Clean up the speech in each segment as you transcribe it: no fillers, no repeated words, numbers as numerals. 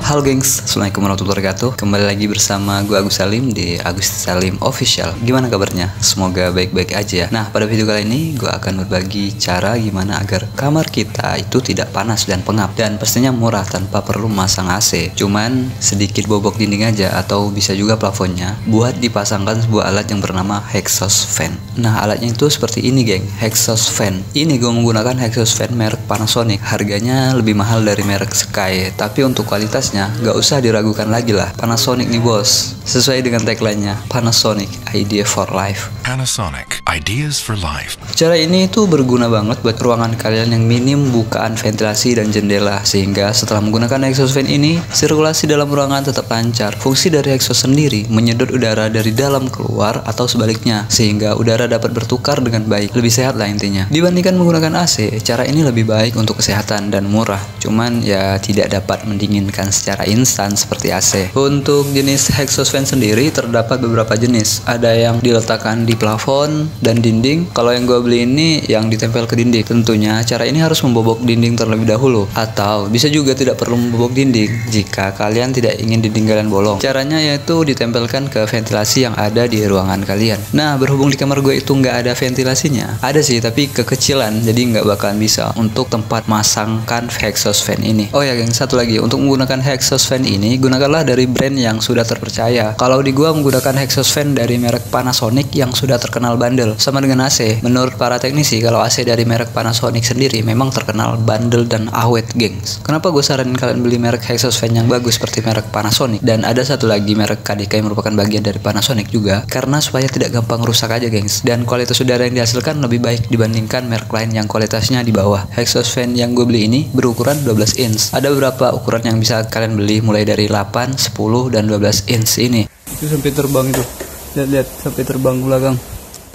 Halo gengs, assalamualaikum warahmatullahi wabarakatuh. Kembali lagi bersama gue Agus Salim di Agus Salim Official. Gimana kabarnya? Semoga baik-baik aja. Nah, pada video kali ini gue akan berbagi cara gimana agar kamar kita itu tidak panas dan pengap, dan pastinya murah tanpa perlu masang AC. Cuman sedikit bobok dinding aja, atau bisa juga plafonnya buat dipasangkan sebuah alat yang bernama exhaust fan. Nah, alatnya itu seperti ini geng, exhaust fan. Ini gue menggunakan exhaust fan merek Panasonic. Harganya lebih mahal dari merek Sky, tapi untuk kualitasnya gak usah diragukan lagi lah. Panasonic nih bos. Sesuai dengan tagline-nya, Panasonic, Idea for Life. Panasonic, Ideas for Life. Cara ini itu berguna banget buat ruangan kalian yang minim bukaan ventilasi dan jendela, sehingga setelah menggunakan exhaust fan ini, sirkulasi dalam ruangan tetap lancar. Fungsi dari exhaust sendiri menyedot udara dari dalam keluar atau sebaliknya, sehingga udara dapat bertukar dengan baik. Lebih sehat lah intinya. Dibandingkan menggunakan AC, cara ini lebih baik untuk kesehatan dan murah. Cuman ya tidak dapat mendinginkan secara instan seperti AC. Untuk jenis exhaust fan sendiri terdapat beberapa jenis. Ada yang diletakkan di plafon dan dinding. Kalau yang gue beli ini yang ditempel ke dinding. Tentunya cara ini harus membobok dinding terlebih dahulu, atau bisa juga tidak perlu membobok dinding jika kalian tidak ingin dinding kalian bolong. Caranya yaitu ditempelkan ke ventilasi yang ada di ruangan kalian. Nah, berhubung di kamar gue itu nggak ada ventilasinya, ada sih tapi kekecilan, jadi nggak bakalan bisa untuk tempat masangkan exhaust fan ini. Oh ya geng, satu lagi, untuk menggunakan exhaust fan ini gunakanlah dari brand yang sudah terpercaya. Kalau di gua menggunakan exhaust fan dari merek Panasonic yang sudah terkenal bandel, sama dengan AC. Menurut para teknisi, kalau AC dari merek Panasonic sendiri memang terkenal bandel dan awet gengs. Kenapa gue saranin kalian beli merek exhaust fan yang bagus seperti merek Panasonic? Dan ada satu lagi merek KDK yang merupakan bagian dari Panasonic juga, karena supaya tidak gampang rusak aja gengs, dan kualitas udara yang dihasilkan lebih baik dibandingkan merek lain yang kualitasnya di bawah. Exhaust fan yang gue beli ini berukuran 12 inch. Ada beberapa ukuran yang bisa kalian beli, mulai dari 8, 10, dan 12 inch ini. Itu sampai terbang itu. Lihat-lihat sampai terbang belakang.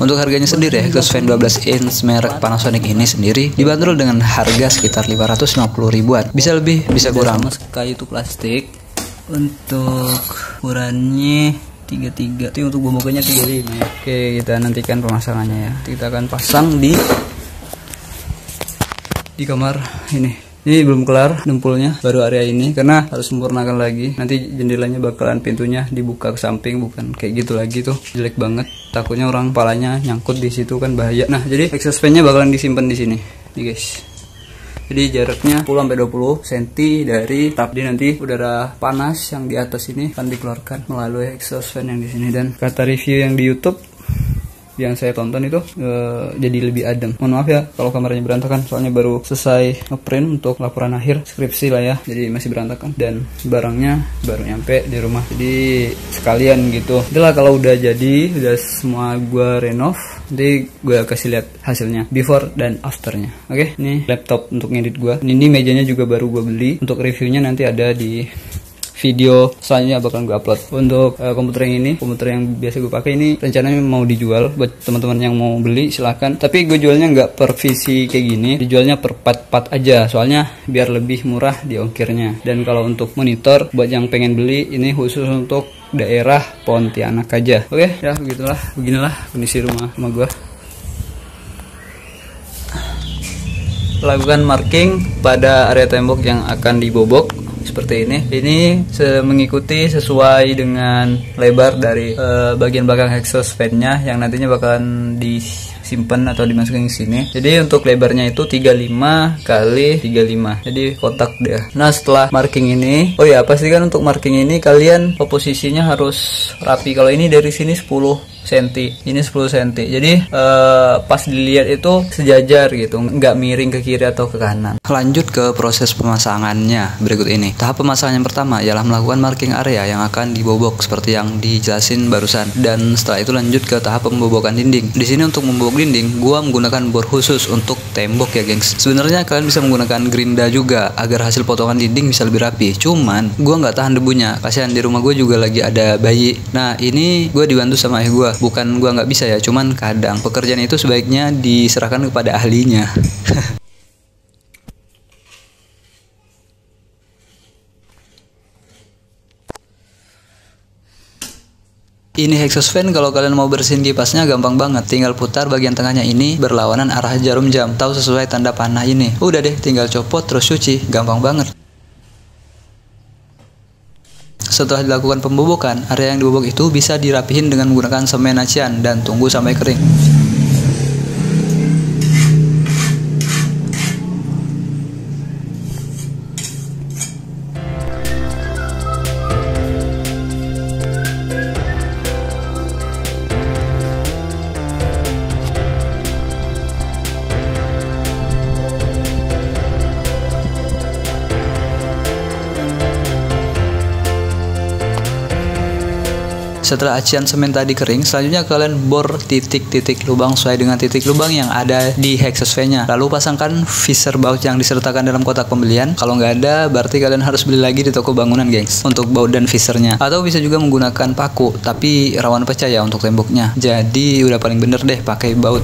Untuk harganya sendiri, exhaust fan 12 inch merek Panasonic ini sendiri dibanderol dengan harga sekitar 550 ribuan. Bisa lebih, bisa kurang. Kayu itu plastik. Untuk ukurannya 33. Itu untuk bobokannya 35 ya. Oke, kita nantikan pemasangannya ya. Kita akan pasang di kamar ini. Ini belum kelar dempulnya, baru area ini, karena harus sempurnakan lagi. Nanti jendelanya bakalan pintunya dibuka ke samping, bukan kayak gitu lagi tuh, jelek banget. Takutnya orang kepalanya nyangkut di situ kan bahaya. Nah, jadi exhaust fan-nya bakalan disimpan di sini, nih guys. Jadi jaraknya 10-20 cm dari tap. Jadi nanti udara panas yang di atas ini akan dikeluarkan melalui exhaust fan yang di sini. Dan kata review yang di YouTube yang saya tonton itu jadi lebih adem. Mohon maaf ya kalau kamarnya berantakan, soalnya baru selesai ngeprint untuk laporan akhir skripsi lah ya, jadi masih berantakan dan barangnya baru nyampe di rumah, jadi sekalian gitu. Itulah kalau udah jadi, udah semua gua renov, nanti gua kasih lihat hasilnya before dan afternya. Oke, ini laptop untuk ngedit gua. Ini mejanya juga baru gua beli. Untuk reviewnya nanti ada di video selanjutnya bakal gue upload. Untuk komputer yang ini, komputer yang biasa gue pakai ini rencananya mau dijual buat teman-teman yang mau beli, silahkan. Tapi gue jualnya nggak per visi kayak gini, dijualnya per part-part aja, soalnya biar lebih murah di ongkirnya. Dan kalau untuk monitor buat yang pengen beli, ini khusus untuk daerah Pontianak aja. Oke, ya beginilah kondisi rumah gue. Lakukan marking pada area tembok yang akan dibobok seperti ini. Ini mengikuti sesuai dengan lebar dari bagian belakang exhaust fan-nya yang nantinya bakalan disimpan atau dimasukin ke sini. Jadi untuk lebarnya itu 35 kali 35. Jadi kotak deh. Nah, setelah marking ini, oh ya, pastikan untuk marking ini kalian posisinya harus rapi. Kalau ini dari sini 10 cm, ini 10 cm. Jadi pas dilihat itu sejajar gitu, nggak miring ke kiri atau ke kanan. Lanjut ke proses pemasangannya berikut ini. Tahap pemasangan yang pertama ialah melakukan marking area yang akan dibobok seperti yang dijelasin barusan. Dan setelah itu lanjut ke tahap pembobokan dinding. Di sini untuk membobok dinding, gua menggunakan bor khusus untuk tembok ya, gengs. Sebenarnya kalian bisa menggunakan gerinda juga agar hasil potongan dinding bisa lebih rapi. Cuman gua nggak tahan debunya. Kasihan di rumah gue juga lagi ada bayi. Nah, ini gue dibantu sama ayah gue. Bukan gua nggak bisa ya, cuman kadang pekerjaan itu sebaiknya diserahkan kepada ahlinya. Ini exhaust fan, kalau kalian mau bersihin kipasnya gampang banget. Tinggal putar bagian tengahnya ini berlawanan arah jarum jam. Tahu sesuai tanda panah ini. Udah deh, tinggal copot terus cuci. Gampang banget. Setelah dilakukan pembobokan, area yang dibobok itu bisa dirapihin dengan menggunakan semen acian dan tunggu sampai kering. Setelah acian semen tadi kering, selanjutnya kalian bor titik-titik lubang sesuai dengan titik lubang yang ada di exhaust fan-nya. Lalu pasangkan visor baut yang disertakan dalam kotak pembelian. Kalau nggak ada, berarti kalian harus beli lagi di toko bangunan, gengs, untuk baut dan visornya. Atau bisa juga menggunakan paku, tapi rawan pecah ya untuk temboknya. Jadi udah paling bener deh pakai baut.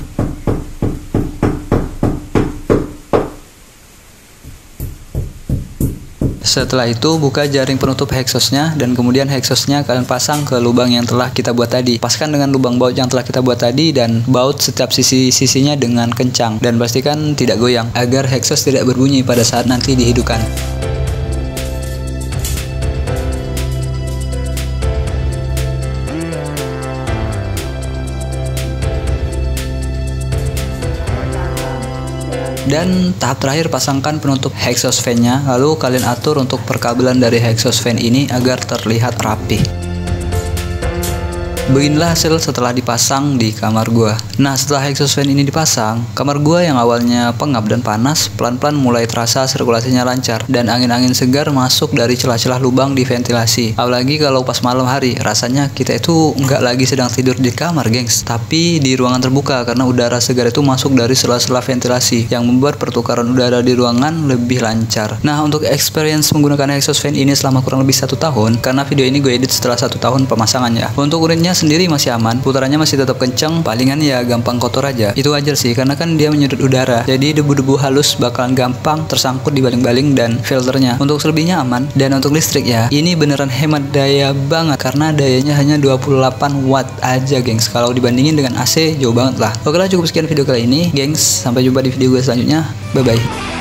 Setelah itu buka jaring penutup exhaustnya dan kemudian exhaustnya kalian pasang ke lubang yang telah kita buat tadi. Paskan dengan lubang baut yang telah kita buat tadi dan baut setiap sisi-sisinya dengan kencang dan pastikan tidak goyang agar exhaust tidak berbunyi pada saat nanti dihidupkan. Dan tahap terakhir, pasangkan penutup exhaust fan-nya, lalu kalian atur untuk perkabelan dari exhaust fan ini agar terlihat rapi. Beginilah hasil setelah dipasang di kamar gua. Nah, setelah exhaust fan ini dipasang, kamar gua yang awalnya pengap dan panas pelan-pelan mulai terasa sirkulasinya lancar dan angin-angin segar masuk dari celah-celah lubang di ventilasi. Apalagi kalau pas malam hari, rasanya kita itu nggak lagi sedang tidur di kamar, gengs, tapi di ruangan terbuka karena udara segar itu masuk dari sela-sela ventilasi yang membuat pertukaran udara di ruangan lebih lancar. Nah, untuk experience menggunakan exhaust fan ini selama kurang lebih 1 tahun, karena video ini gue edit setelah 1 tahun pemasangannya. Untuk unitnya sendiri masih aman, putarannya masih tetap kenceng, palingan ya gampang kotor aja. Itu wajar sih, karena kan dia menyedot udara, jadi debu-debu halus bakalan gampang tersangkut di baling-baling dan filternya. Untuk selebihnya aman. Dan untuk listrik ya, ini beneran hemat daya banget karena dayanya hanya 28 watt aja, gengs. Kalau dibandingin dengan AC jauh banget lah. Oke lah, cukup sekian video kali ini, gengs. Sampai jumpa di video gue selanjutnya. Bye bye.